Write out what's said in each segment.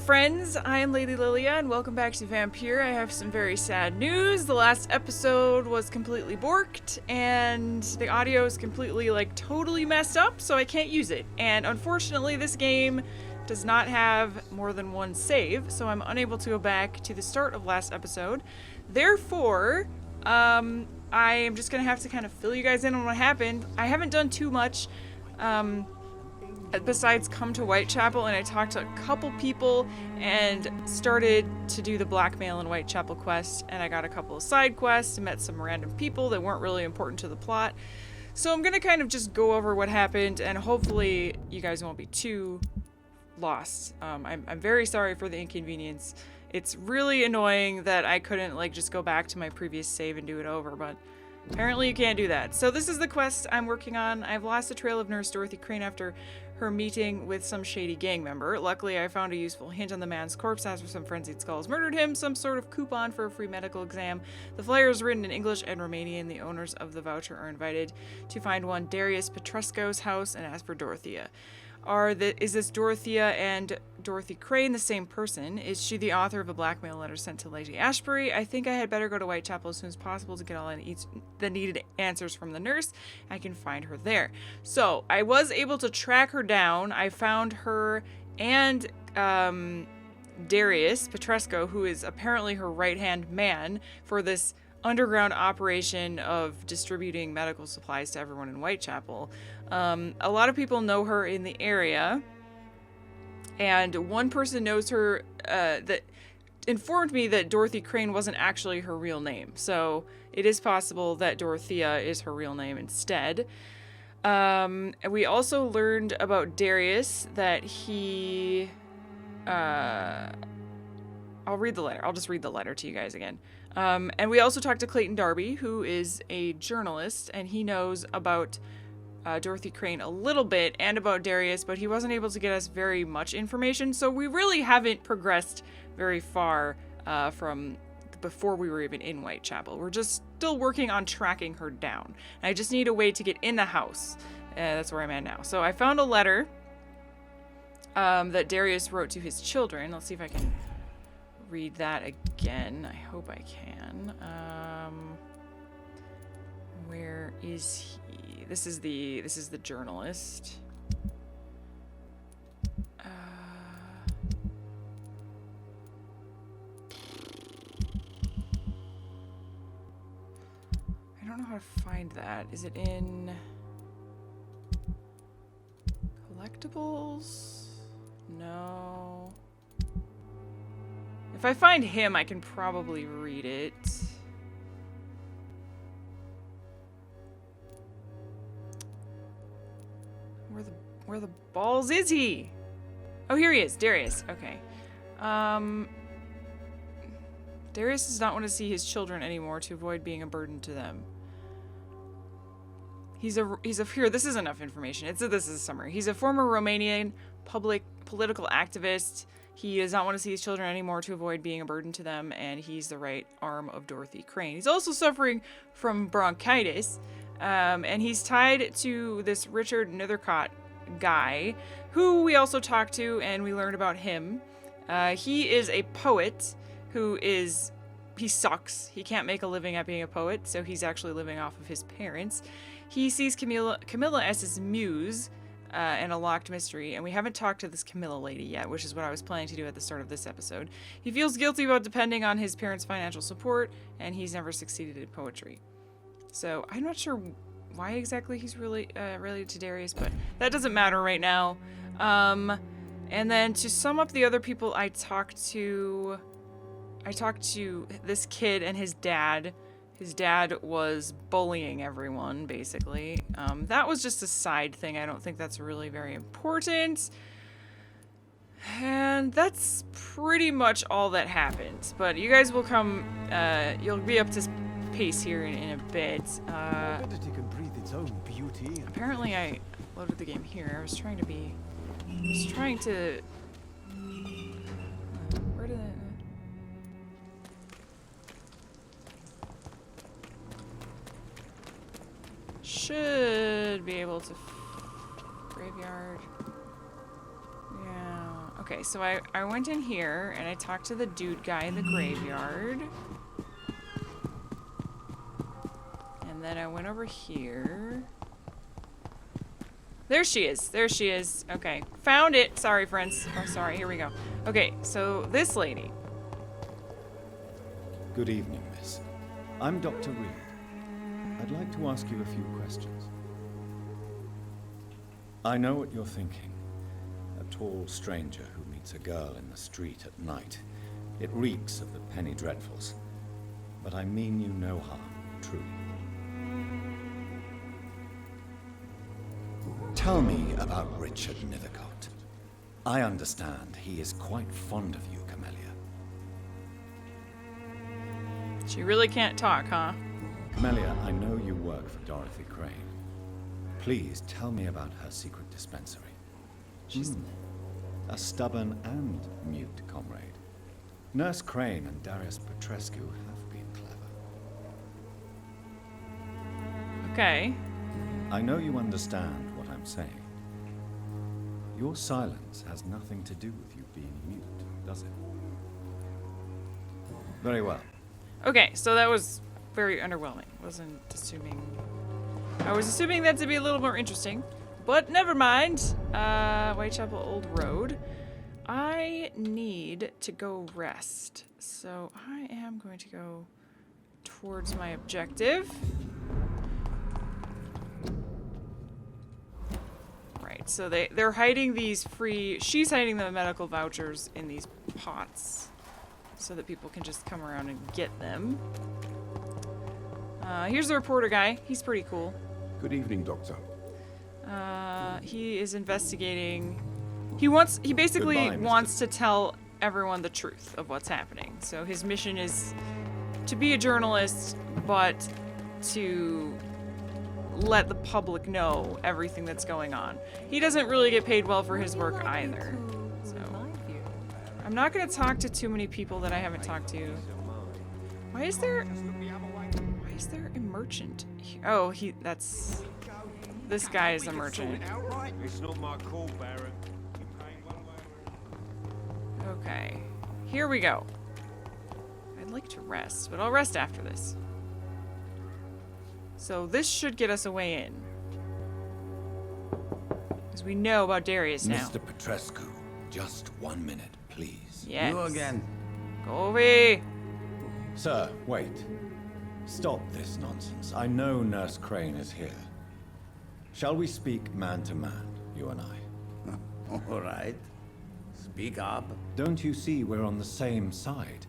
friends, I am Lady Lilia and welcome back to VAMPYR. I have some very sad news. The last episode was completely borked and the audio is completely totally messed up, so I can't use it. And unfortunately this game does not have more than one save, so I'm unable to go back to the start of last episode. Therefore, I am just gonna have to kind of fill you guys in on what happened. I haven't done too much. Besides come to Whitechapel, and I talked to a couple people and started to do the blackmail in Whitechapel quest, and I got a couple of side quests and met some random people that weren't really important to the plot. So I'm gonna kind of just go over what happened, and hopefully you guys won't be too lost. I'm very sorry for the inconvenience. It's really annoying that I couldn't just go back to my previous save and do it over, but apparently you can't do that. So this is the quest I'm working on. I've lost the trail of Nurse Dorothy Crane after her meeting with some shady gang member. Luckily, I found a useful hint on the man's corpse after some frenzied skulls murdered him, some sort of coupon for a free medical exam. The flyer is written in English and Romanian. The owners of the voucher are invited to find one Darius Petresco's house and ask for Dorothea. Is this Dorothea and Dorothy Crane the same person? Is she the author of a blackmail letter sent to Lady Ashbury? I think I had better go to Whitechapel as soon as possible to get all the needed answers from the nurse. I can find her there. So, I was able to track her down. I found her and Darius Petresco, who is apparently her right-hand man for this underground operation of distributing medical supplies to everyone in Whitechapel. A lot of people know her in the area, and one person knows her that informed me that Dorothy Crane wasn't actually her real name, so it is possible that Dorothea is her real name instead. And we also learned about Darius that he I'll read the letter. I'll just read the letter to you guys again. And we also talked to Clayton Darby, who is a journalist, and he knows about Dorothy Crane a little bit and about Darius, but he wasn't able to get us very much information, so we really haven't progressed very far from before we were even in Whitechapel. We're just still working on tracking her down. I just need a way to get in the house. That's where I'm at now. So I found a letter that Darius wrote to his children. Let's see if I can read that again. I hope I can. Where is he? This is the journalist. I don't know how to find that. Is it in collectibles? No. If I find him, I can probably read it. Where the balls is he? Oh, here he is, Darius. Okay. Darius does not want to see his children anymore to avoid being a burden to them. Here, this is enough information. This is a summary. He's a former Romanian political activist. He does not want to see his children anymore to avoid being a burden to them, and he's the right arm of Dorothy Crane. He's also suffering from bronchitis, and he's tied to this Richard Nethercott guy, who we also talked to, and we learned about him. He is a poet he sucks. He can't make a living at being a poet, so he's actually living off of his parents. He sees Camilla as his muse, and a locked mystery, and we haven't talked to this Camilla lady yet, which is what I was planning to do at the start of this episode. He feels guilty about depending on his parents' financial support, and he's never succeeded in poetry. So, I'm not sure why exactly he's really related to Darius, but that doesn't matter right now. And then to sum up the other people I talked to this kid and his dad. His dad was bullying everyone, basically. That was just a side thing. I don't think that's really very important. And that's pretty much all that happened. But you guys will come, you'll be up to pace here in a bit. Apparently I loaded the game here. I was trying to... where did it... Should be able to... Graveyard. Yeah. Okay, so I went in here and I talked to the dude guy in the graveyard. And then I went over here. There she is. There she is. Okay. Found it. Sorry, friends. Oh, sorry. Here we go. Okay, so this lady. Good evening, miss. I'm Dr. Reed. I'd like to ask you a few questions. I know what you're thinking. A tall stranger who meets a girl in the street at night. It reeks of the penny dreadfuls. But I mean you no harm, truly. Tell me about Richard Nithercott. I understand he is quite fond of you, Camellia. She really can't talk, huh? Camellia, I know you work for Dorothy Crane. Please tell me about her secret dispensary. She's a stubborn and mute comrade. Nurse Crane and Darius Petrescu have been clever. Okay. I know you understand what I'm saying. Your silence has nothing to do with you being mute, does it? Very well. Okay, so that was very underwhelming. I was assuming that to be a little more interesting, but never mind. Whitechapel Old Road. I need to go rest, so I am going to go towards my objective. Right, so they're hiding these free... She's hiding the medical vouchers in these pots so that people can just come around and get them. Here's the reporter guy. He's pretty cool. Good evening, Doctor. He is investigating. He basically wants to tell everyone the truth of what's happening. So his mission is to be a journalist, but to let the public know everything that's going on. He doesn't really get paid well for his work either. So I'm not going to talk to too many people that I haven't talked to. Why is there a merchant here? Oh, this guy is a merchant. It's not my call, Baron. Okay, here we go. I'd like to rest, but I'll rest after this. So this should get us a way in. Because we know about Darius now. Mr. Petrescu, just 1 minute, please. Yes. You again. Govey! Sir, wait. Stop this nonsense. I know Nurse Crane is here. Shall we speak man to man, you and I? All right. Speak up. Don't you see we're on the same side?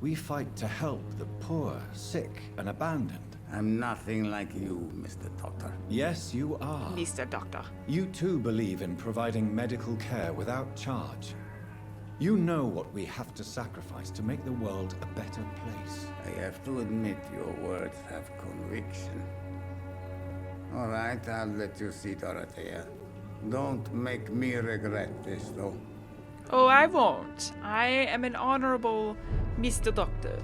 We fight to help the poor, sick, and abandoned. I'm nothing like you, Mr. Doctor. Yes, you are. Mr. Doctor. You too believe in providing medical care without charge. You know what we have to sacrifice to make the world a better place. I have to admit your words have conviction. All right, I'll let you see Dorothea. Don't make me regret this, though. Oh, I won't. I am an honorable Mr. Doctor.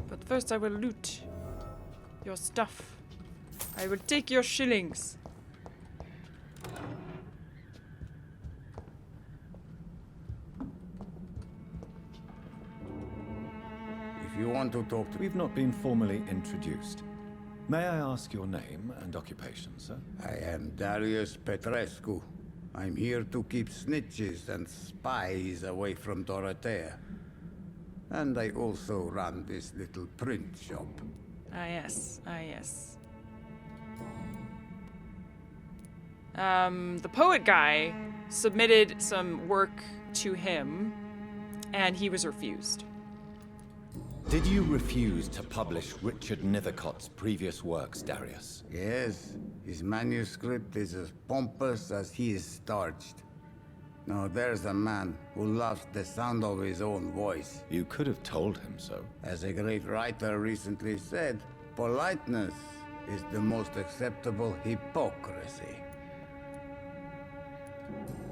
But first I will loot your stuff. I will take your shillings. If you want to talk to... We've not been formally introduced. May I ask your name and occupation, sir? I am Darius Petrescu. I'm here to keep snitches and spies away from Dorothea. And I also run this little print shop. Ah, yes. Ah, yes. The poet guy submitted some work to him, and he was refused. Did you refuse to publish Richard Nithercott's previous works, Darius? Yes, his manuscript is as pompous as he is starched. Now there's a man who loves the sound of his own voice. You could have told him so. As a great writer recently said, politeness is the most acceptable hypocrisy.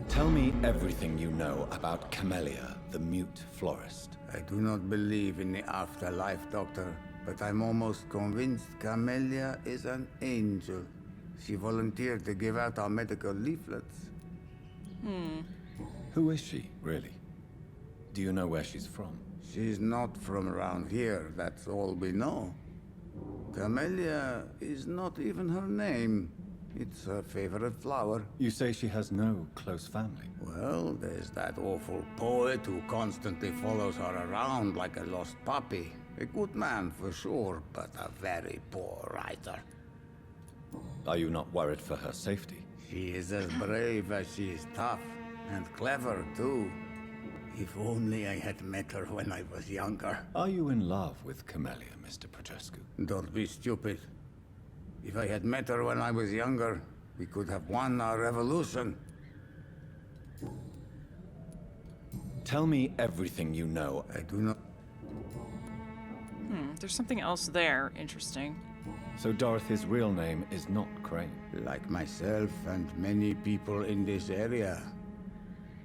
Tell me everything you know about Camellia, the mute florist. I do not believe in the afterlife, Doctor, but I'm almost convinced Camellia is an angel. She volunteered to give out our medical leaflets. Who is she, really? Do you know where she's from? She's not from around here, that's all we know. Camellia is not even her name. It's her favorite flower. You say she has no close family. Well, there's that awful poet who constantly follows her around like a lost puppy. A good man for sure, but a very poor writer. Are you not worried for her safety? She is as brave as she is tough, and clever too. If only I had met her when I was younger. Are you in love with Camellia, Mr. Petrescu? Don't be stupid. If I had met her when I was younger, we could have won our revolution. Tell me everything you know. I do not... There's something else there. Interesting. So Dorothy's real name is not Crane. Like myself and many people in this area,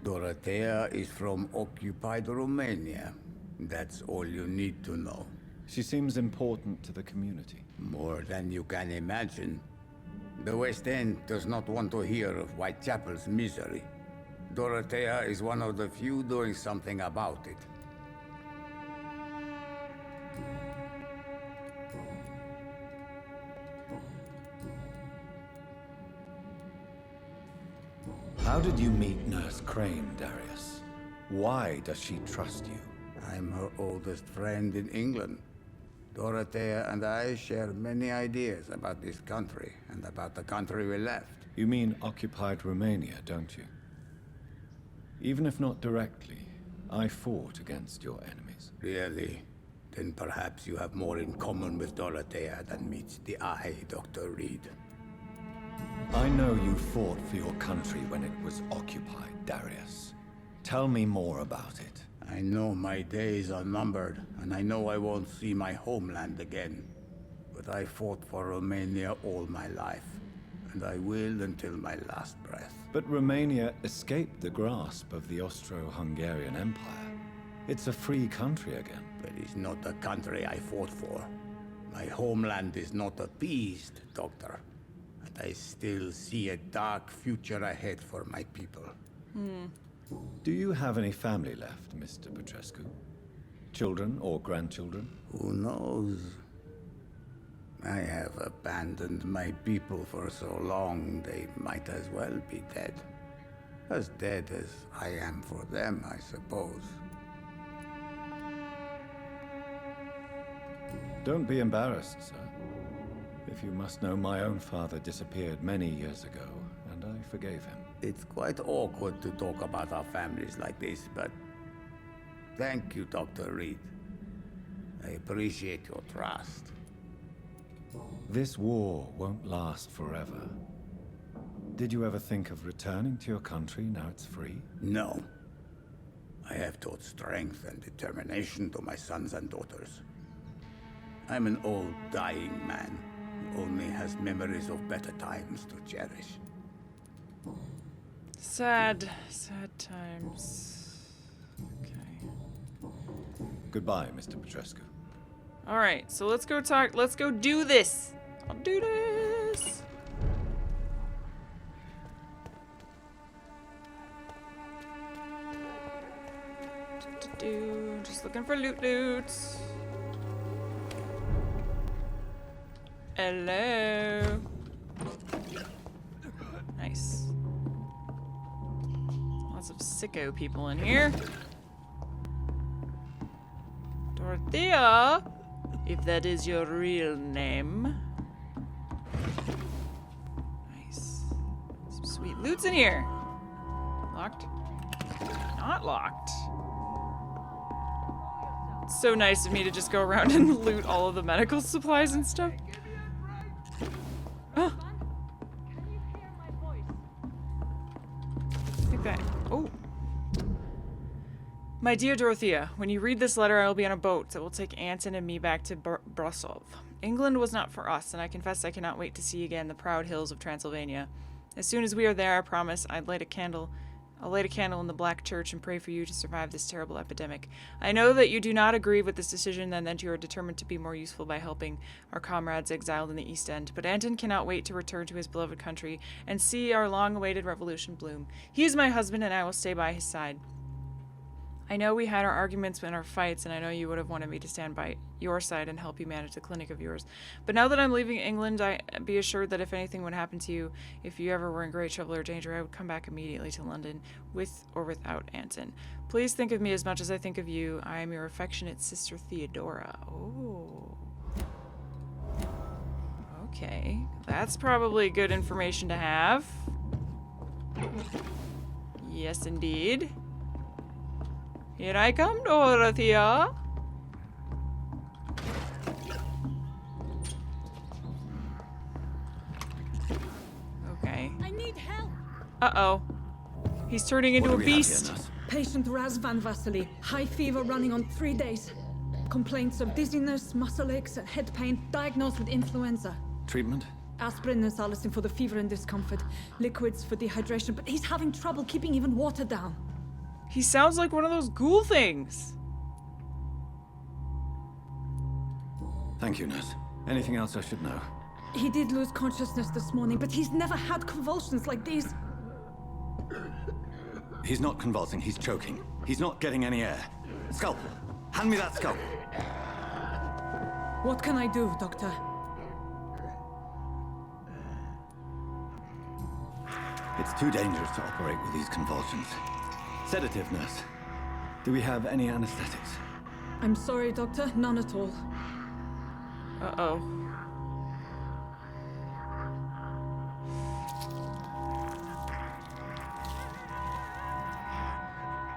Dorothea is from occupied Romania. That's all you need to know. She seems important to the community. More than you can imagine. The West End does not want to hear of Whitechapel's misery. Dorothea is one of the few doing something about it. How did you meet Nurse Crane, Darius? Why does she trust you? I'm her oldest friend in England. Dorothea and I share many ideas about this country and about the country we left. You mean occupied Romania, don't you? Even if not directly, I fought against your enemies. Really? Then perhaps you have more in common with Dorothea than meets the eye, Dr. Reed. I know you fought for your country when it was occupied, Darius. Tell me more about it. I know my days are numbered, and I know I won't see my homeland again. But I fought for Romania all my life, and I will until my last breath. But Romania escaped the grasp of the Austro-Hungarian Empire. It's a free country again. But it's not the country I fought for. My homeland is not appeased, Doctor. And I still see a dark future ahead for my people. Do you have any family left, Mr. Petrescu? Children or grandchildren? Who knows? I have abandoned my people for so long, they might as well be dead. As dead as I am for them, I suppose. Don't be embarrassed, sir. If you must know, my own father disappeared many years ago, and I forgave him. It's quite awkward to talk about our families like this, but thank you, Dr. Reed. I appreciate your trust. This war won't last forever. Did you ever think of returning to your country now it's free? No. I have taught strength and determination to my sons and daughters. I'm an old, dying man who only has memories of better times to cherish. Sad times. Okay. Goodbye, Mr. Petrescu. All right, so let's go talk. Let's go do this. I'll do this. Just looking for loots. Hello. Nice. Lots of sicko people in here. Dorothea, if that is your real name. Nice. Some sweet loots in here. Locked? Not locked. It's so nice of me to just go around and loot all of the medical supplies and stuff. Oh. I think that. Oh. My dear Dorothea, when you read this letter, I will be on a boat that will take Anton and me back to Brasov. England was not for us, and I confess I cannot wait to see again the proud hills of Transylvania. As soon as we are there, I promise I'd light a candle I'll light a candle in the Black Church and pray for you to survive this terrible epidemic. I know that you do not agree with this decision and that you are determined to be more useful by helping our comrades exiled in the East End, but Anton cannot wait to return to his beloved country and see our long-awaited revolution bloom. He is my husband and I will stay by his side. I know we had our arguments and our fights, and I know you would have wanted me to stand by your side and help you manage the clinic of yours. But now that I'm leaving England, be assured that if anything would happen to you, if you ever were in great trouble or danger, I would come back immediately to London, with or without Anton. Please think of me as much as I think of you. I am your affectionate sister Theodora. Oh. Okay. That's probably good information to have. Yes, indeed. Here I come, Dorothea. Okay. I need help. Uh-oh. He's turning into a beast. Patient Raz Van Vasily. High fever running on 3 days. Complaints of dizziness, muscle aches, and head pain. Diagnosed with influenza. Treatment? Aspirin and salicin for the fever and discomfort. Liquids for dehydration, but he's having trouble keeping even water down. He sounds like one of those ghoul things. Thank you, nurse. Anything else I should know? He did lose consciousness this morning, but he's never had convulsions like these. He's not convulsing, he's choking. He's not getting any air. Scalpel! Hand me that scalpel! What can I do, Doctor? It's too dangerous to operate with these convulsions. Sedative, nurse. Do we have any anesthetics? I'm sorry, Doctor. None at all. Uh-oh.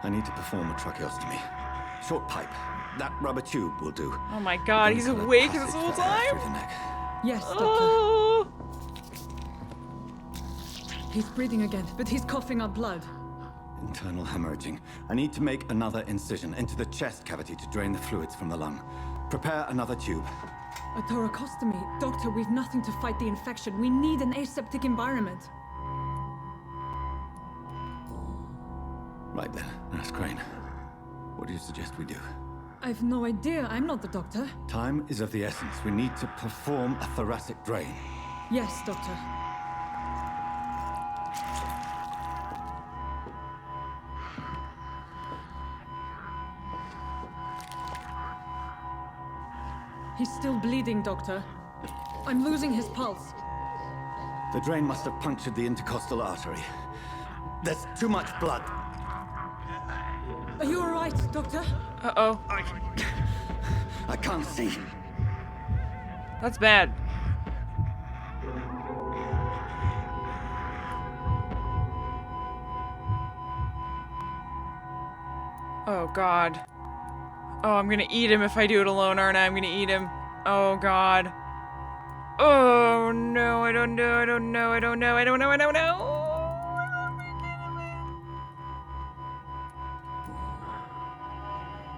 I need to perform a tracheostomy. Short pipe. That rubber tube will do. Oh my god, he's awake this whole time? Through the neck. Yes, Doctor. Oh. He's breathing again, but he's coughing up blood. Internal hemorrhaging. I need to make another incision into the chest cavity to drain the fluids from the lung. Prepare another tube. A thoracostomy. Doctor, we've nothing to fight the infection. We need an aseptic environment. Right then, Nurse Crane. What do you suggest we do? I've no idea. I'm not the doctor. Time is of the essence. We need to perform a thoracic drain. Yes, Doctor. He's still bleeding, Doctor. I'm losing his pulse. The drain must have punctured the intercostal artery. There's too much blood. Are you all right, Doctor? Uh-oh. I can't see. That's bad. Oh god. Oh, I'm gonna eat him if I do it alone, aren't I? I'm gonna eat him. Oh god. Oh no, I don't know, I don't know, I don't know, I don't know, I don't know.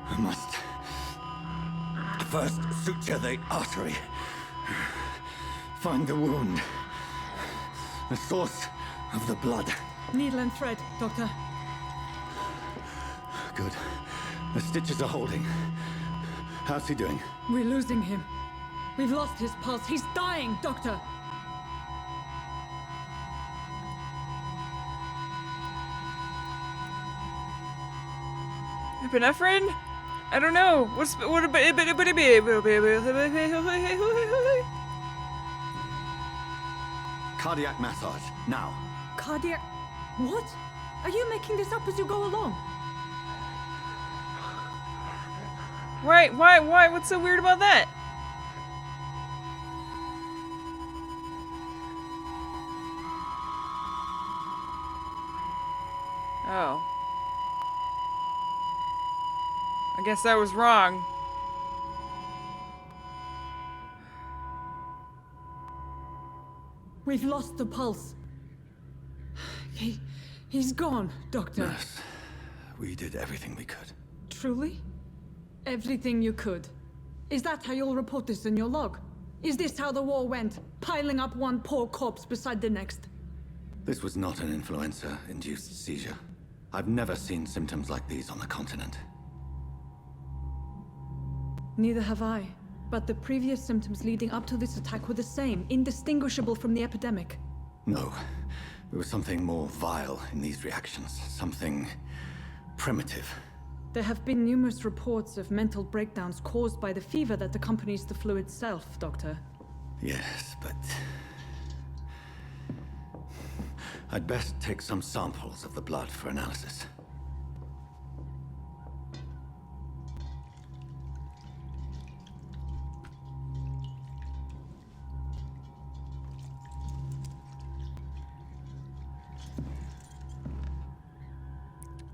I must first suture the artery. Find the wound. The source of the blood. Needle and thread, Doctor. Good. The stitches are holding. How's he doing? We're losing him. We've lost his pulse. He's dying, Doctor. Epinephrine? I don't know. What about Cardiac massage, now. Cardiac... What? Are you making this up as you go along? Why? What's so weird about that? Oh. I guess I was wrong. We've lost the pulse. He's gone, Doctor. Nurse, we did everything we could. Truly? Everything you could. Is that how you'll report this in your log? Is this how the war went? Piling up one poor corpse beside the next? This was not an influenza-induced seizure. I've never seen symptoms like these on the continent. Neither have I. But the previous symptoms leading up to this attack were the same, indistinguishable from the epidemic. No. There was something more vile in these reactions. Something primitive. There have been numerous reports of mental breakdowns caused by the fever that accompanies the flu itself, Doctor. Yes, but... I'd best take some samples of the blood for analysis.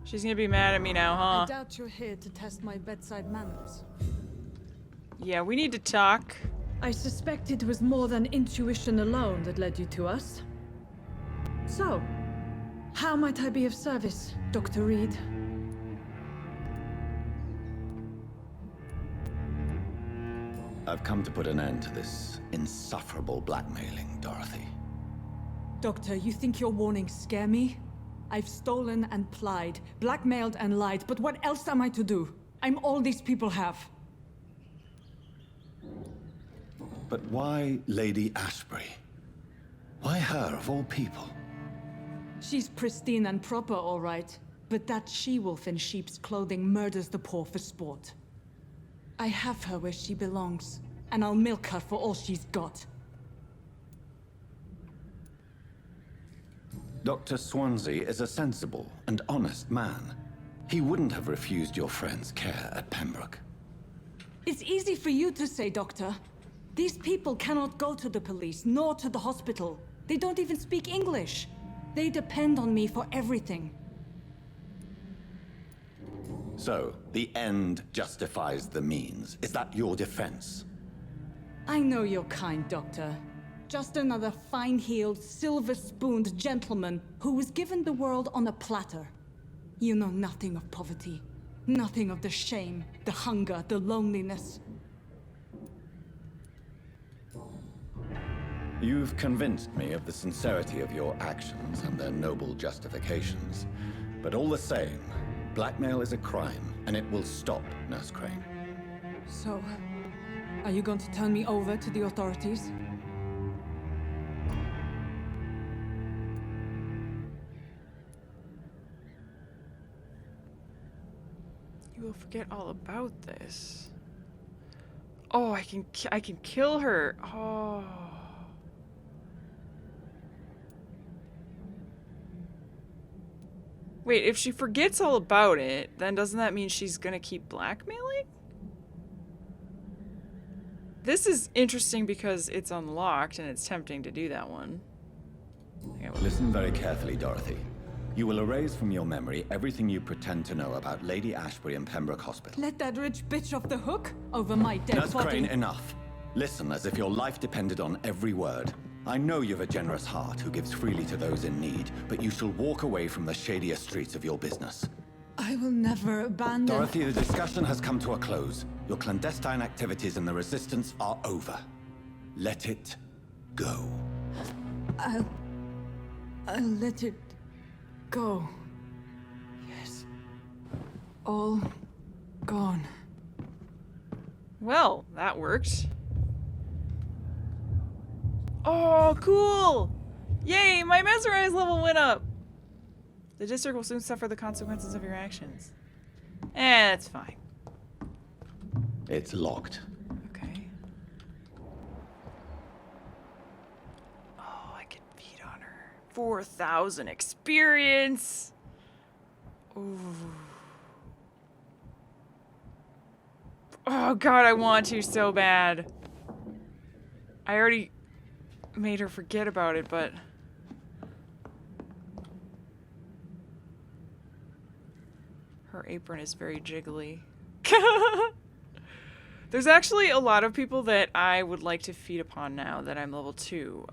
She's gonna be mad at me now, I huh? doubt you're here to test my bedside manners. Yeah, we need to talk. I suspect it was more than intuition alone that led you to us. So, how might I be of service, Dr. Reed? I've come to put an end to this insufferable blackmailing, Dorothy. Doctor, you think your warnings scare me? I've stolen and plied, blackmailed and lied, but what else am I to do? I'm all these people have. But why Lady Ashbury? Why her, of all people? She's pristine and proper, all right. But that she-wolf in sheep's clothing murders the poor for sport. I have her where she belongs, and I'll milk her for all she's got. Dr. Swansea is a sensible and honest man. He wouldn't have refused your friend's care at Pembroke. It's easy for you to say, Doctor. These people cannot go to the police, nor to the hospital. They don't even speak English. They depend on me for everything. So, the end justifies the means. Is that your defense? I know you're kind, Doctor. Just another fine-heeled, silver-spooned gentleman who was given the world on a platter. You know nothing of poverty. Nothing of the shame, the hunger, the loneliness. You've convinced me of the sincerity of your actions and their noble justifications. But all the same, blackmail is a crime, and it will stop, Nurse Crane. So, are you going to turn me over to the authorities? You will forget all about this. Oh, I can kill her. Oh. Wait, if she forgets all about it, then doesn't that mean she's gonna keep blackmailing? This is interesting because it's unlocked and it's tempting to do that one. Listen very carefully, Dorothy. You will erase from your memory everything you pretend to know about Lady Ashbury and Pembroke Hospital. Let that rich bitch off the hook over my dead Nurse body. Crane, enough. Listen as if your life depended on every word. I know you've a generous heart who gives freely to those in need, but you shall walk away from the shadier streets of your business. I will never abandon... Dorothy, the discussion has come to a close. Your clandestine activities in the Resistance are over. Let it go. I'll let it go. Yes. All gone. Well, that worked. Oh, cool! Yay, my mesmerize level went up! The district will soon suffer the consequences of your actions. That's fine. It's locked. Okay. Oh, I can feed on her. 4,000 experience! Ooh. Oh god, I want to so bad. I already made her forget about it, but... Her apron is very jiggly. There's actually a lot of people that I would like to feed upon now that I'm level 2.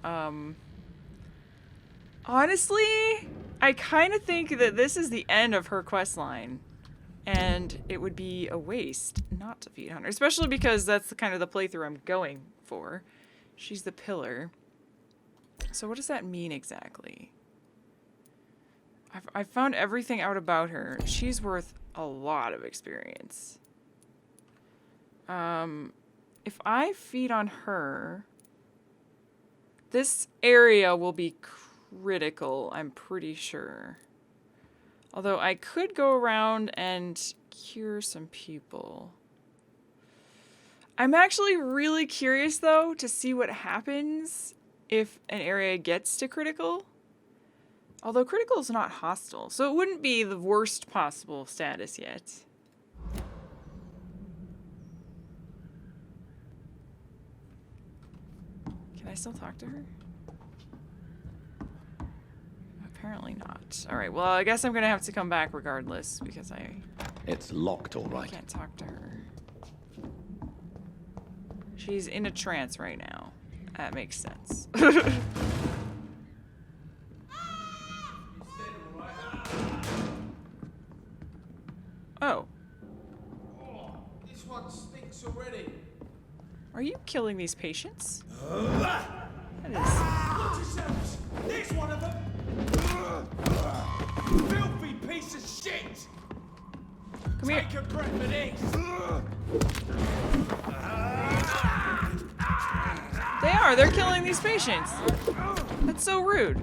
Honestly, I kind of think that this is the end of her quest line. And it would be a waste not to feed on her. Especially because that's kind of the playthrough I'm going for. She's the pillar. So what does that mean exactly? I've found everything out about her. She's worth a lot of experience. If I feed on her, this area will be critical, I'm pretty sure. Although I could go around and cure some people. I'm actually really curious, though, to see what happens if an area gets to critical. Although critical is not hostile, so it wouldn't be the worst possible status yet. Can I still talk to her? Apparently not. Alright, well, I guess I'm gonna have to come back regardless, because It's locked, all I right. can't talk to her. She's in a trance right now. That makes sense. Oh. This one stinks already. Are you killing these patients? That is... Watch yourselves! There's one of them! Filthy piece of shit! Come here. Take a breath of this! They are. They're killing these patients. That's so rude.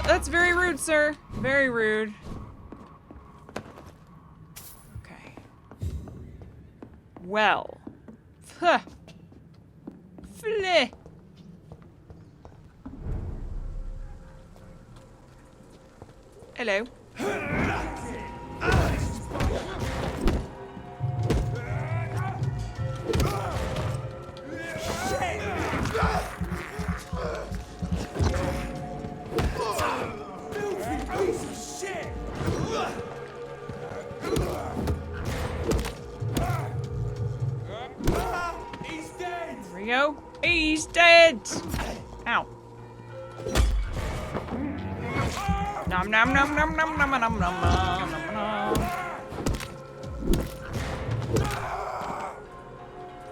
That's very rude, sir. Very rude. Okay. Well. Huh. Fleh. Hello. There we go. He's dead. Ow. Nom nom nom nom nom nom nom nom nom nom.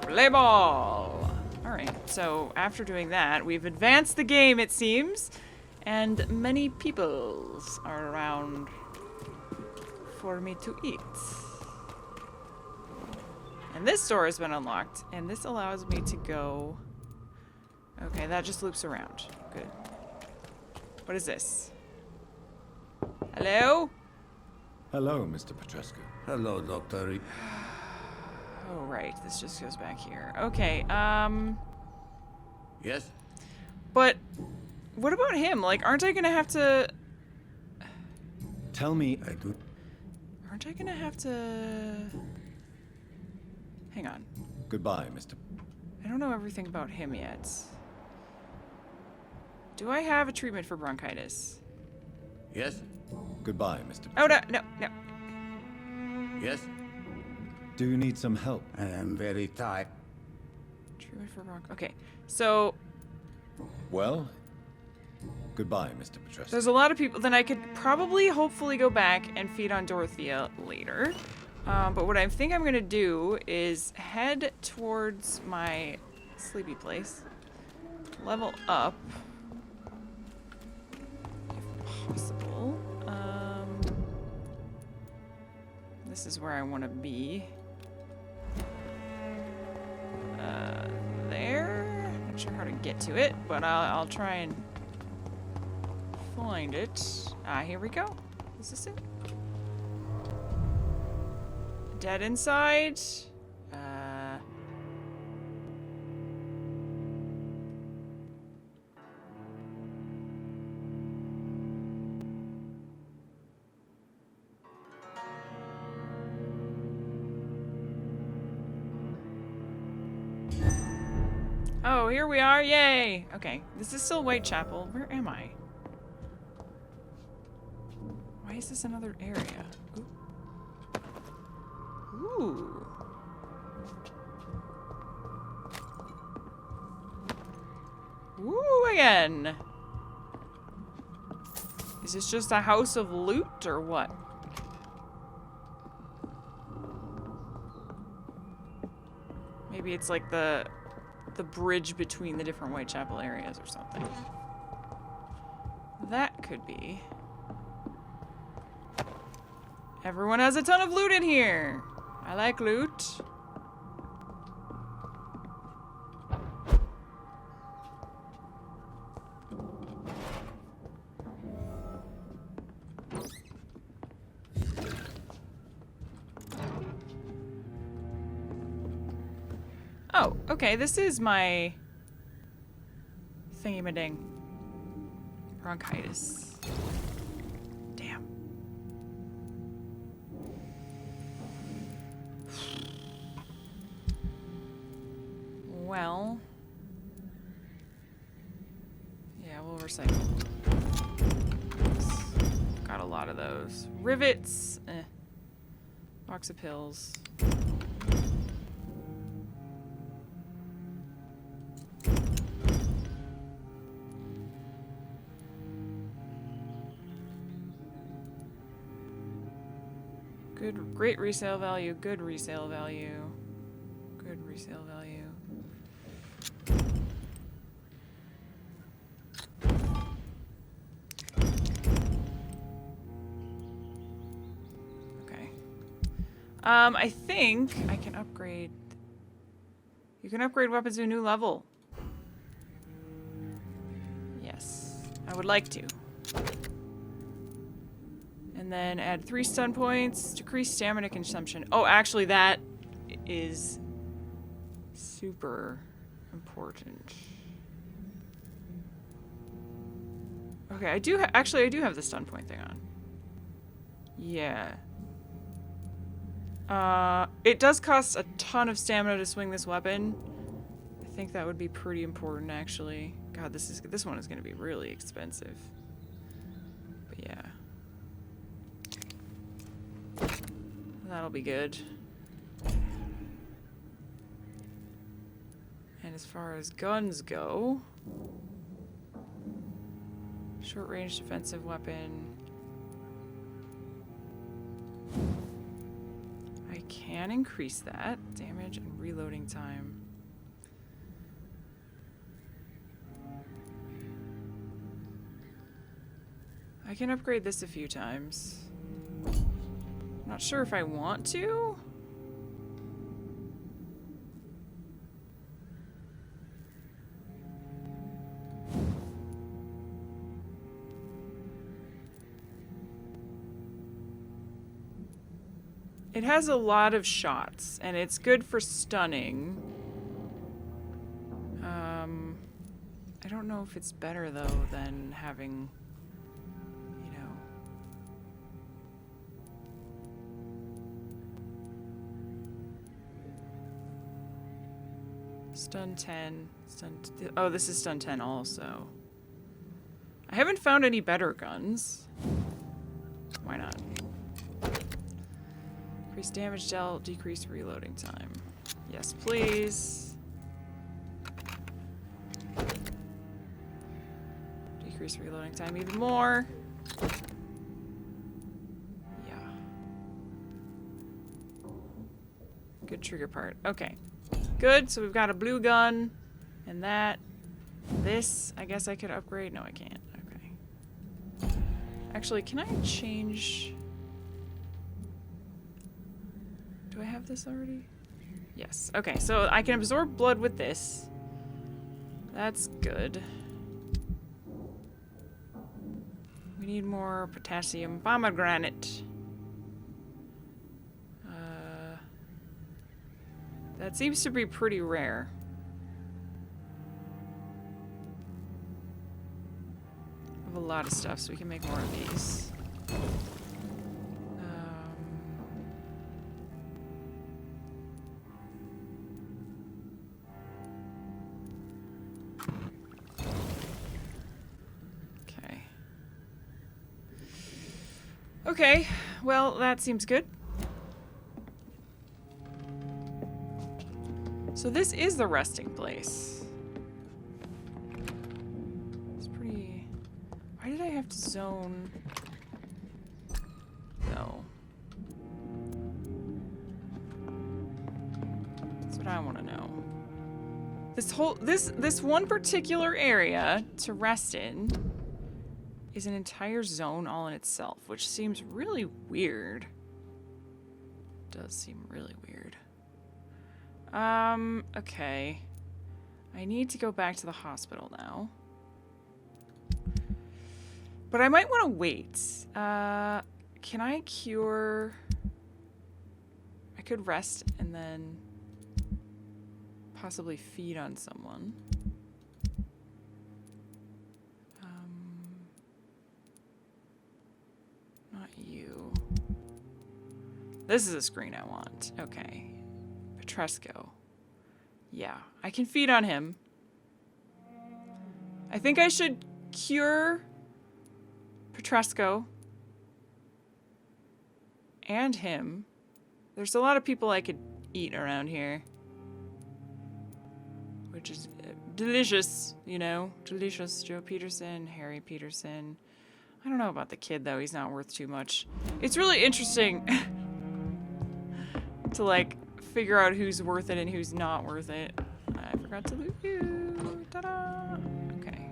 Play ball. All right. So after doing that, we've advanced the game, it seems, and many peoples are around for me to eat. And this door has been unlocked, and this allows me to go... Okay, that just loops around. Good. What is this? Hello? Hello, Mr. Petrescu. Hello, Doctor. Oh, right. This just goes back here. Okay, Yes? But what about him? Like, aren't I gonna have to... Tell me... I do. Aren't I gonna have to... Hang on. Goodbye, Mr. I don't know everything about him yet. Do I have a treatment for bronchitis? Yes? Goodbye, Mr. Oh, no, no, no. Yes? Do you need some help? I am very tired. Treatment for bronchitis. Okay, so Well, goodbye, Mr. Petrescu. there's a lot of people. Then I could probably, hopefully, go back and feed on Dorothea later. But what I think I'm gonna do is head towards my sleepy place, level up, if possible. This is where I want to be. There. Not sure how to get to it, but I'll try and find it. Ah, here we go. Is this it? Dead inside. Oh, here we are. Yay. Okay, this is still Whitechapel. Where am I? Why is this another area? Ooh. Ooh, again. Is this just a house of loot or what? Maybe it's like the bridge between the different Whitechapel areas or something. that could be. Everyone has a ton of loot in here. I like loot. Oh, okay, this is my thingy-ma-ding. Bronchitis. Damn. Well. Yeah, we'll recycle. Got a lot of those. Rivets. Eh. Box of pills. Good, great resale value, good resale value, good resale value. Okay. I think I can upgrade. You can upgrade weapons to a new level. Yes, I would like to. And then add 3 stun points, decrease stamina consumption. Oh, actually that is super important. Okay, I do have the stun point thing on. Yeah. It does cost a ton of stamina to swing this weapon. I think that would be pretty important actually. God, this one is going to be really expensive. But yeah. That'll be good. And as far as guns go, short range defensive weapon. I can increase that. Damage and reloading time. I can upgrade this a few times. Not sure if I want to. It has a lot of shots, and it's good for stunning. I don't know if it's better, though, than having, you know... Stun 10. Oh, this is stun 10 also. I haven't found any better guns. Why not? Increase damage dealt, decrease reloading time. Yes, please. Decrease reloading time even more. Yeah. Good trigger part. Okay. Good, so we've got a blue gun, and that. This, I guess I could upgrade. No, I can't. Okay. Actually, can I change... Do I have this already? Yes. Okay, so I can absorb blood with this. That's good. We need more potassium pomegranate. That seems to be pretty rare. I have a lot of stuff, so we can make more of these. Okay. Okay, well, that seems good. So this is the resting place. It's pretty... Why did I have to zone? No. That's what I want to know. This one particular area to rest in is an entire zone all in itself, which seems really weird. Does seem really weird. Okay. I need to go back to the hospital now. But I might want to wait. Can I cure... I could rest and then possibly feed on someone. Not you. This is a screen I want. Okay. Petresco. Yeah, I can feed on him. I think I should cure Petresco and him. There's a lot of people I could eat around here, which is delicious, you know, delicious. Joe Peterson, Harry Peterson. I don't know about the kid though, he's not worth too much. It's really interesting to like figure out who's worth it and who's not worth it. I forgot to loot you. Ta-da! Okay.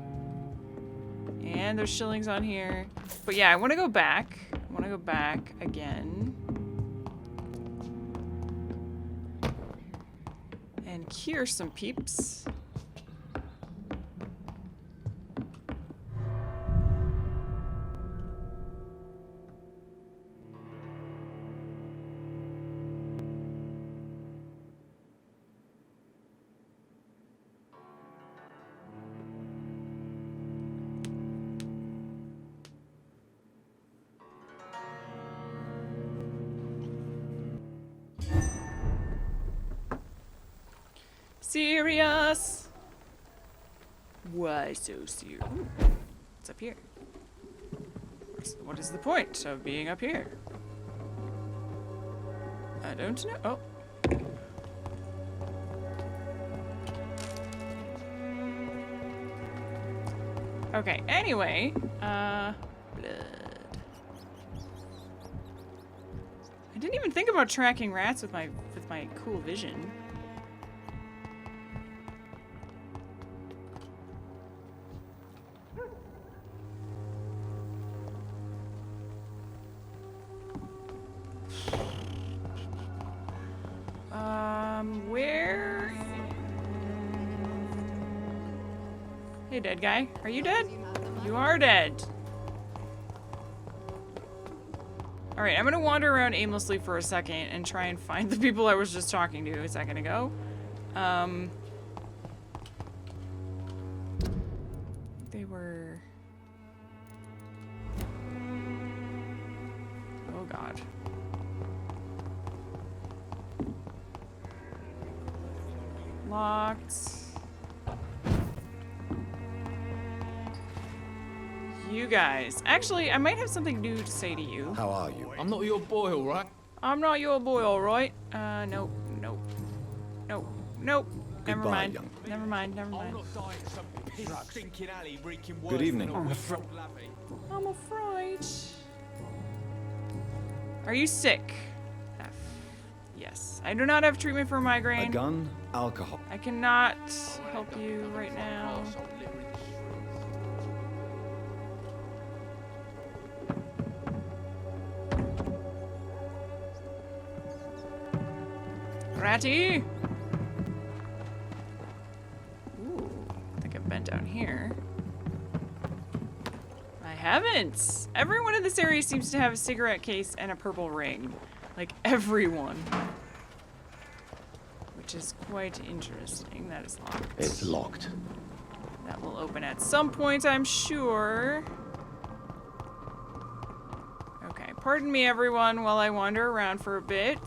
And there's shillings on here. But yeah, I want to go back. I want to go back again. And cure some peeps. Serious? Why so serious? What's up here? What is the point of being up here? I don't know. Oh. Okay, anyway, blood. I didn't even think about tracking rats with my cool vision. Where? Hey, dead guy. Are you dead? You are dead. Alright, I'm gonna wander around aimlessly for a second and try and find the people I was just talking to a second ago. They were... Oh god. Locked. You guys. Actually, I might have something new to say to you. How are you? I'm not your boy, alright? I'm not your boy, alright? Nope, nope. Nope, nope. Never Goodbye, mind. young lady. Never mind, never I'm mind. not dying in some piss stinking alley reeking Good evening. I'm afraid. I'm afraid. Are you sick? F. Yes. I do not have treatment for A migraine. gun, alcohol. I cannot help you right now. Ratty! Ooh, I think I've been down here. I haven't! Everyone in this area seems to have a cigarette case and a purple ring. Like, everyone. Which is quite interesting. That is locked. It's locked. That will open at some point, I'm sure. Okay, pardon me, everyone, while I wander around for a bit.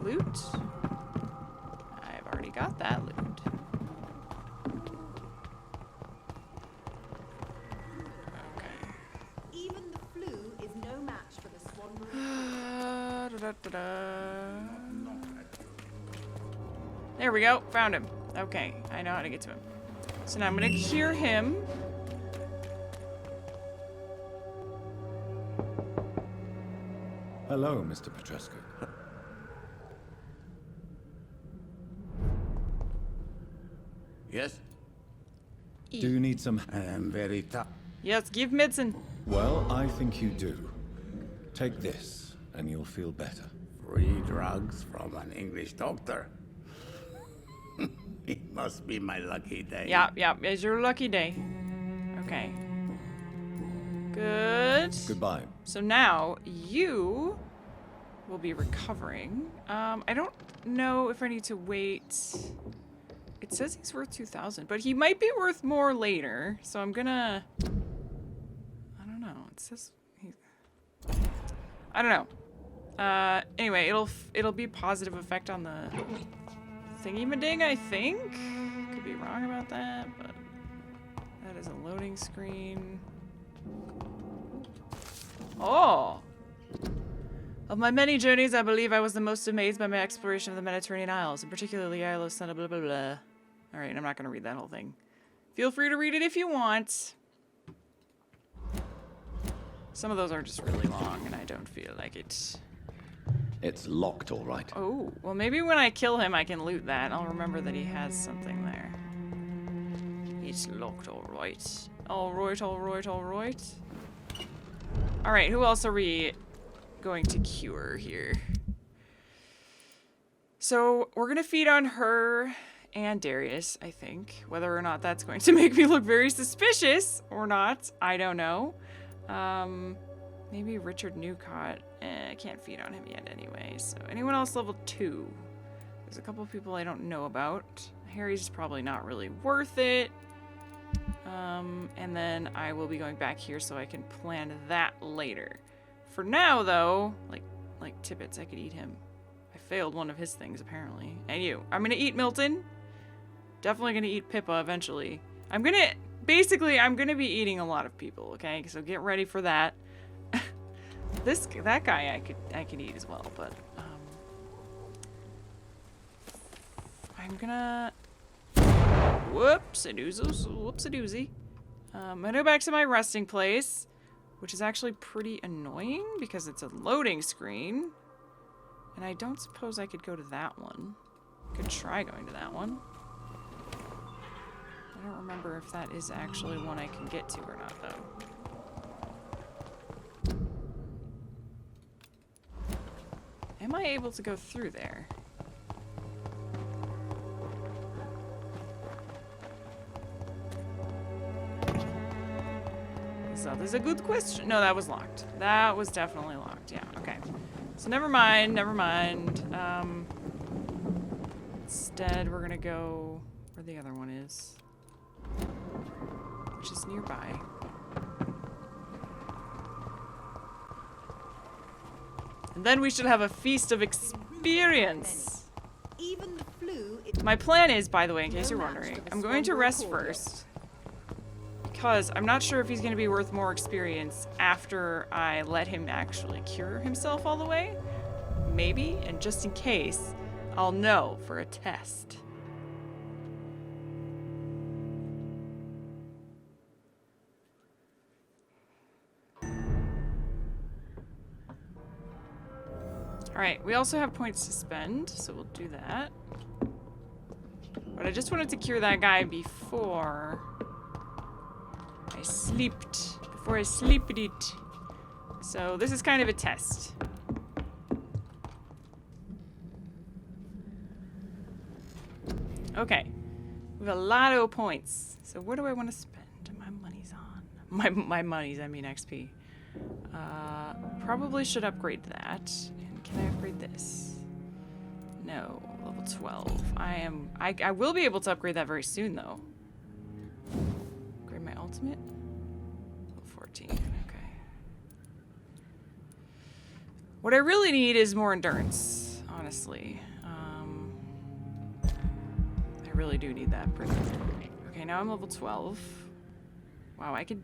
Loot. I've already got that loot. Okay. Even the flu is no match for the swan. There we go. Found him. Okay, I know how to get to him. So now I'm gonna cure him. Hello, Mr. Petrescu. Yes? me. Do you need some... I am very tough. Yes, give medicine. Well, I think you do. Take this, and you'll feel better. Free drugs from an English doctor. It must be my lucky day. Yeah, it's your lucky day. Okay. Good. Goodbye. So now you will be recovering. I don't know if I need to wait. It says he's worth 2,000, but he might be worth more later. So I'm gonna. I don't know. It says he. I don't know. Anyway, it'll be positive effect on the thingy-ma-ding, I think. Could be wrong about that, but that is a loading screen. Oh! Of my many journeys, I believe I was the most amazed by my exploration of the Mediterranean Isles, and particularly Isle of Santa blah blah blah. Alright, I'm not gonna read that whole thing. Feel free to read it if you want. Some of those are just really long, and I don't feel like it. It's locked, all right. Oh, well maybe when I kill him I can loot that. I'll remember that he has something there. It's locked, alright. Alright. Alright, who else are we going to cure here? So, we're gonna feed on her and Darius, I think. Whether or not that's going to make me look very suspicious or not, I don't know. Maybe Richard Newcott. I can't feed on him yet anyway. So anyone else level 2? There's a couple of people I don't know about. Harry's probably not really worth it. And then I will be going back here so I can plan that later. For now, though, like Tippets, I could eat him. I failed one of his things, apparently. And you. I'm gonna eat Milton. Definitely gonna eat Pippa eventually. I'm gonna be eating a lot of people, okay? So get ready for that. That guy I could eat as well, but I'm gonna whoopsie-doozy. I'm gonna go back to my resting place, which is actually pretty annoying because it's a loading screen, and I don't suppose I could go to that one. Could try going to that one. I don't remember if that is actually one I can get to or not, though. Am I able to go through there? So there's a good question. No, that was locked. That was definitely locked. Yeah, okay. So never mind. Instead, we're gonna go where the other one is, which is nearby. And then we should have a feast of experience. Even the flu. My plan is, by the way, in case you're wondering, I'm going to rest first. Because I'm not sure if he's going to be worth more experience after I let him actually cure himself all the way. Maybe, and just in case, I'll know for a test. Alright, we also have points to spend, so we'll do that. But I just wanted to cure that guy before I sleeped. Before I sleeped it. So this is kind of a test. Okay. We have a lot of points. So what do I want to spend my monies on? My monies, I mean XP. Probably should upgrade that. And can I upgrade this? No, level 12. I will be able to upgrade that very soon though. Upgrade my ultimate? Level 14, okay. What I really need is more endurance, honestly. I really do need that pretty. Okay, now I'm level 12. Wow, I could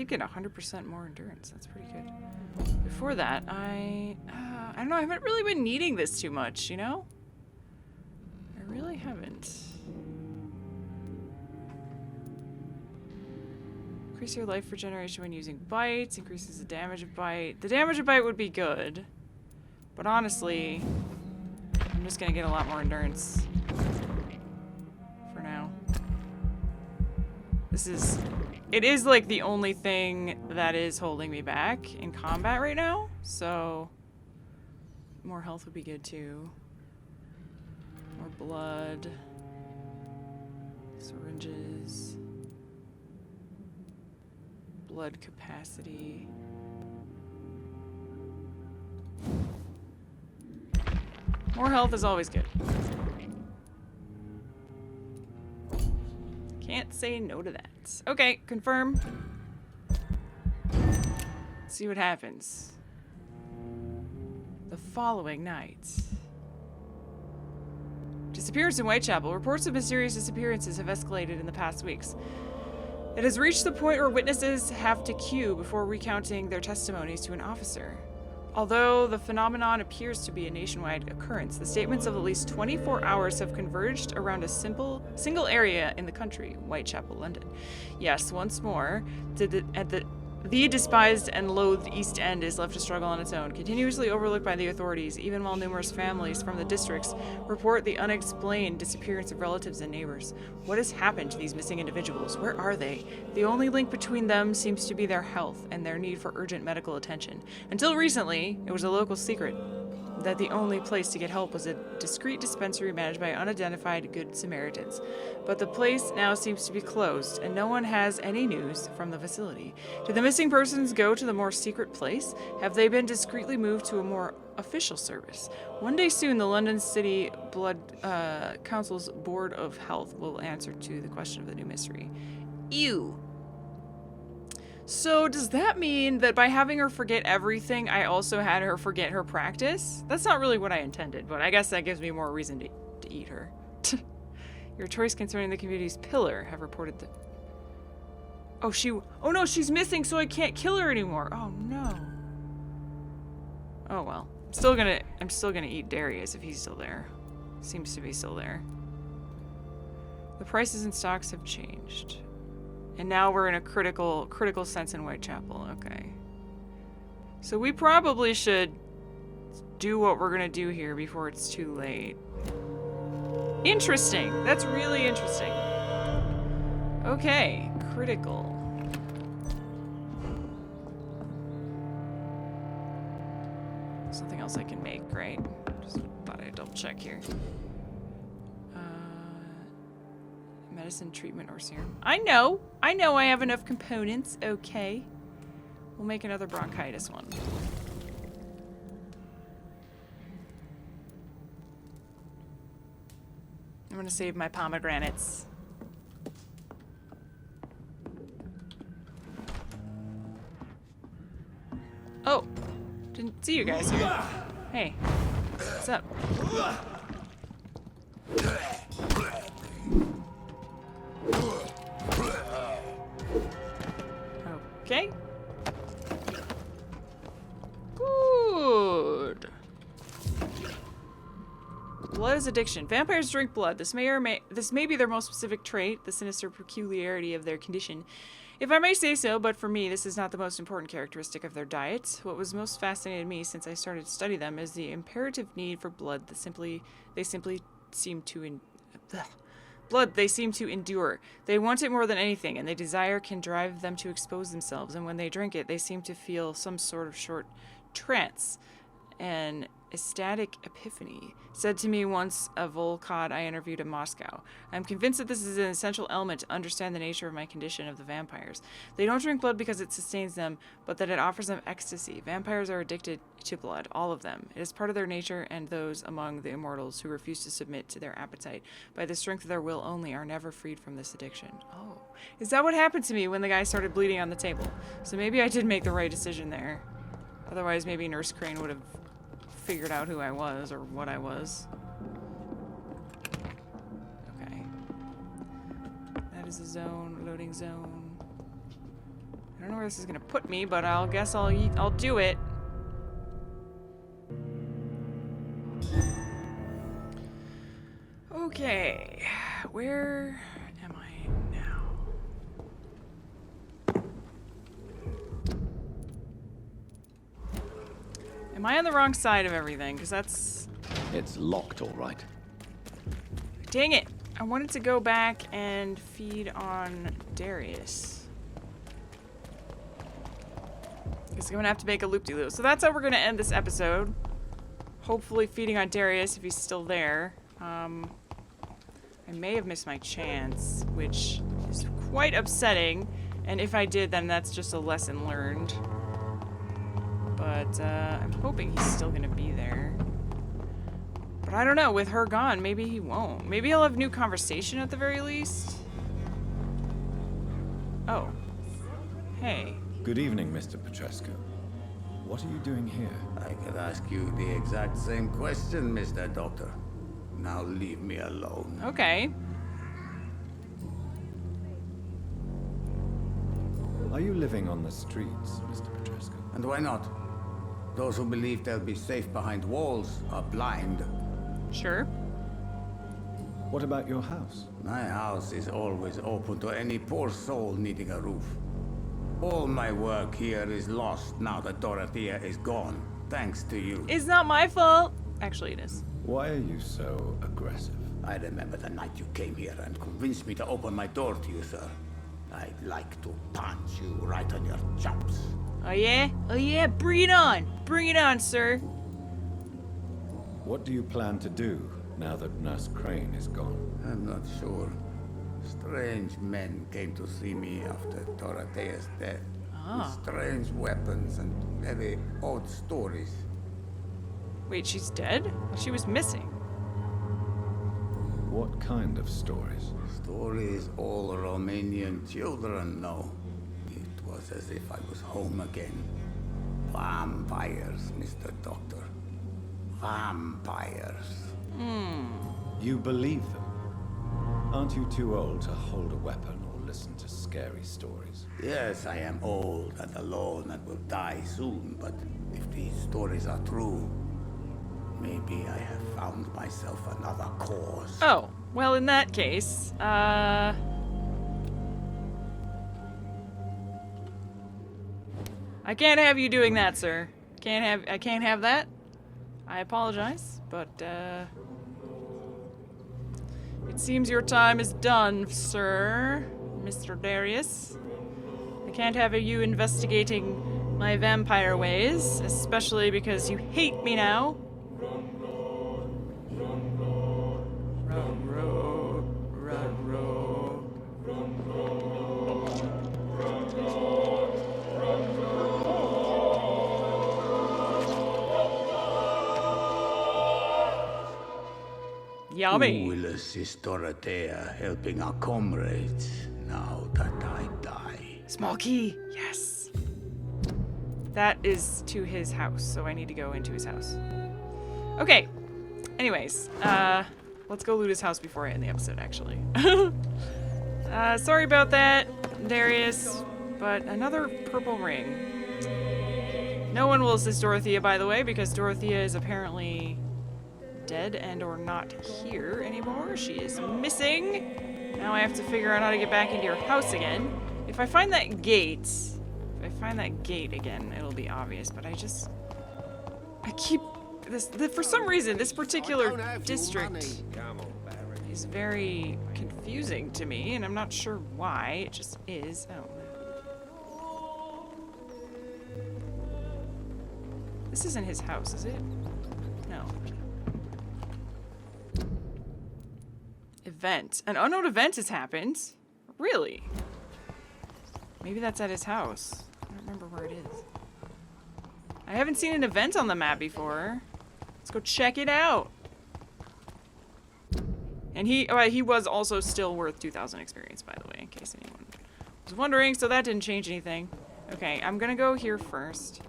get 100% more endurance. That's pretty good. Before that, I don't know. I haven't really been needing this too much, you know? I really haven't. Increase your life regeneration when using bites. Increases the damage of bite. The damage of bite would be good. But honestly, I'm just gonna get a lot more endurance. For now. It is like the only thing that is holding me back in combat right now, so more health would be good too. More blood. Syringes. Blood capacity. More health is always good. Can't say no to that. Okay, confirm. Let's see what happens. The following night. Disappearance in Whitechapel. Reports of mysterious disappearances have escalated in the past weeks. It has reached the point where witnesses have to queue before recounting their testimonies to an officer. Although the phenomenon appears to be a nationwide occurrence, the statements of at least 24 hours have converged around a single area in the country, Whitechapel, London. Yes, once more, the despised and loathed East End is left to struggle on its own, continuously overlooked by the authorities, even while numerous families from the districts report the unexplained disappearance of relatives and neighbors. What has happened to these missing individuals? Where are they? The only link between them seems to be their health and their need for urgent medical attention. Until recently, it was a local secret that the only place to get help was a discreet dispensary managed by unidentified Good Samaritans. But the place now seems to be closed, and no one has any news from the facility. Did the missing persons go to the more secret place? Have they been discreetly moved to a more official service? One day soon, the London City Blood Council's Board of Health will answer to the question of the new mystery. Ew. So does that mean that by having her forget everything, I also had her forget her practice? That's not really what I intended, but I guess that gives me more reason to eat her. Your choice concerning the community's pillar have reported that... Oh no, she's missing, so I can't kill her anymore. Oh no. Oh well. I'm still gonna eat Darius if he's still there. Seems to be still there. The prices in stocks have changed. And now we're in a critical sense in Whitechapel. Okay. So we probably should do what we're gonna do here before it's too late. Interesting. That's really interesting. Okay. Critical. Something else I can make, right? Just thought I'd double check here. Medicine, treatment, or serum. I know I have enough components. Okay. We'll make another bronchitis one. I'm gonna save my pomegranates. Oh, didn't see you guys here. Hey, what's up? Okay. Good. Blood is addiction. Vampires drink blood. This may be their most specific trait, the sinister peculiarity of their condition. If I may say so, but for me, this is not the most important characteristic of their diet. What was most fascinated me since I started to study them is the imperative need for blood that they simply seem to they seem to endure. They want it more than anything, and their desire can drive them to expose themselves, and when they drink it, they seem to feel some sort of short trance, an ecstatic epiphany, said to me once a Volcod I interviewed in Moscow. I'm convinced that this is an essential element to understand the nature of my condition of the vampires. They don't drink blood because it sustains them, but that it offers them ecstasy. Vampires are addicted to blood, all of them. It is part of their nature, and those among the immortals who refuse to submit to their appetite by the strength of their will only are never freed from this addiction. Oh, is that what happened to me when the guy started bleeding on the table? So maybe I did make the right decision there. Otherwise, maybe Nurse Crane would have figured out who I was or what I was. Okay. That is a zone, loading zone. I don't know where this is gonna put me, but I'll do it. Okay. Where am I now? Am I on the wrong side of everything? Because that's... It's locked, all right. Dang it! I wanted to go back and feed on Darius. Guess I'm gonna have to make a loop-de-loop. So that's how we're gonna end this episode. Hopefully feeding on Darius if he's still there. I may have missed my chance, which is quite upsetting. And if I did, then that's just a lesson learned. But I'm hoping he's still gonna be there. But I don't know, with her gone, maybe he won't. Maybe he'll have new conversation at the very least. Oh. Hey. Good evening, Mr. Petrescu. What are you doing here? I could ask you the exact same question, Mr. Doctor. Now leave me alone. Okay. Are you living on the streets, Mr. Petrescu? And why not? Those who believe they'll be safe behind walls are blind. Sure. What about your house? My house is always open to any poor soul needing a roof. All my work here is lost now that Dorothea is gone, thanks to you. It's not my fault. Actually, it is. Why are you so aggressive? I remember the night you came here and convinced me to open my door to you, sir. I'd like to punch you right on your chops. Oh yeah? Oh yeah, bring it on! Bring it on, sir! What do you plan to do now that Nurse Crane is gone? I'm not sure. Strange men came to see me after Dorothea's death. With strange weapons and very odd stories. Wait, she's dead? She was missing. What kind of stories? Stories all Romanian children know. It was as if I was home again. Vampires, Mr. Doctor. Vampires. You believe them? Aren't you too old to hold a weapon or listen to scary stories? Yes, I am old and alone and will die soon, but if these stories are true, maybe I have found myself another cause. Oh, well in that case, I can't have you doing that, sir. I can't have that. I apologize, but, it seems your time is done, sir, Mr. Darius. I can't have you investigating my vampire ways, especially because you hate me now. Yummy. Who will assist Dorothea helping our comrades now that I die? Small key. Yes. That is to his house, so I need to go into his house. Okay. Anyways, let's go loot his house before I end the episode, actually. Sorry about that, Darius, but another purple ring. No one will assist Dorothea, by the way, because Dorothea is apparently dead and or not here anymore. She is missing. Now I have to figure out how to get back into your house again. If I find that gate, again, it'll be obvious, but I keep this, for some reason, this particular district Come on, Baron. is very confusing to me, and I'm not sure why. It just is. Oh. This isn't his house, is it? No. Event. An unknown event has happened. Really? Maybe that's at his house. I don't remember where it is. I haven't seen an event on the map before. Let's go check it out. And he was also still worth 2,000 experience, by the way, in case anyone was wondering, so that didn't change anything. Okay, I'm gonna go here first.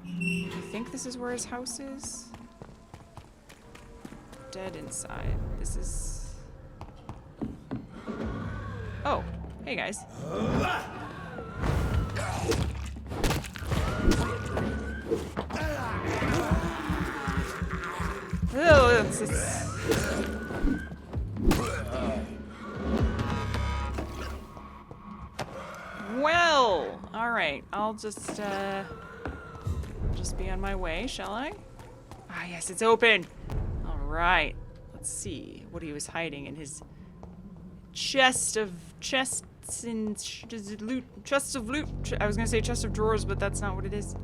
I think this is where his house is. Dead inside. This is... Oh, hey guys. Oh, it's... Well, alright, I'll just be on my way, shall I? Ah, yes, it's open. Alright, Let's see what he was hiding in his chests of loot. I was gonna say chest of drawers, but that's not what it is.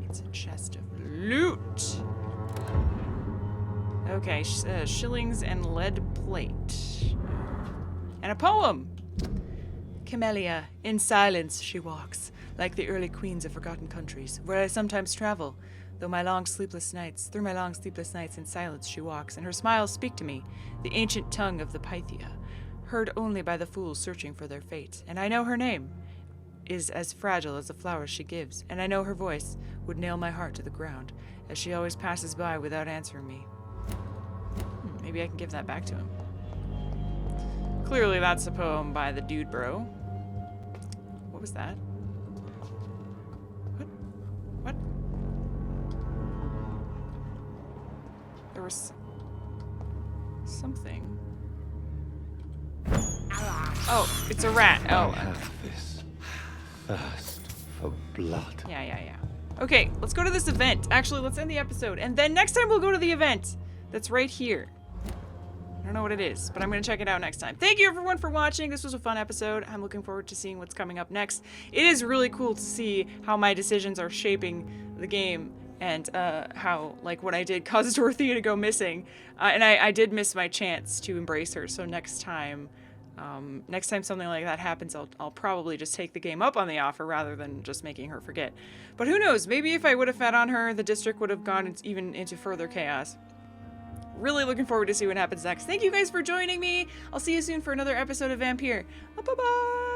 It's a chest of loot. Okay, shillings and lead plate. And a poem! Camellia, in silence she walks, like the early queens of forgotten countries, where I sometimes travel. Through my long sleepless nights in silence she walks, and her smiles speak to me, the ancient tongue of the Pythia, heard only by the fools searching for their fate. And I know her name is as fragile as the flowers she gives, and I know her voice would nail my heart to the ground, as she always passes by without answering me. Maybe I can give that back to him. Clearly that's a poem by the dude bro. What was that? What? There was something. Oh, it's a rat. Oh. I have this thirst for blood. Yeah. Okay, let's go to this event. Actually, let's end the episode. And then next time we'll go to the event that's right here. I don't know what it is, but I'm going to check it out next time. Thank you everyone for watching. This was a fun episode. I'm looking forward to seeing what's coming up next. It is really cool to see how my decisions are shaping the game and how, like, what I did caused Dorothea to go missing. And I did miss my chance to embrace her, so next time something like that happens, I'll probably just take the game up on the offer rather than just making her forget. But who knows, maybe if I would have fed on her, the district would have gone even into further chaos. Really looking forward to see what happens next. Thank you guys for joining me. I'll see you soon for another episode of Vampyr. Bye-bye!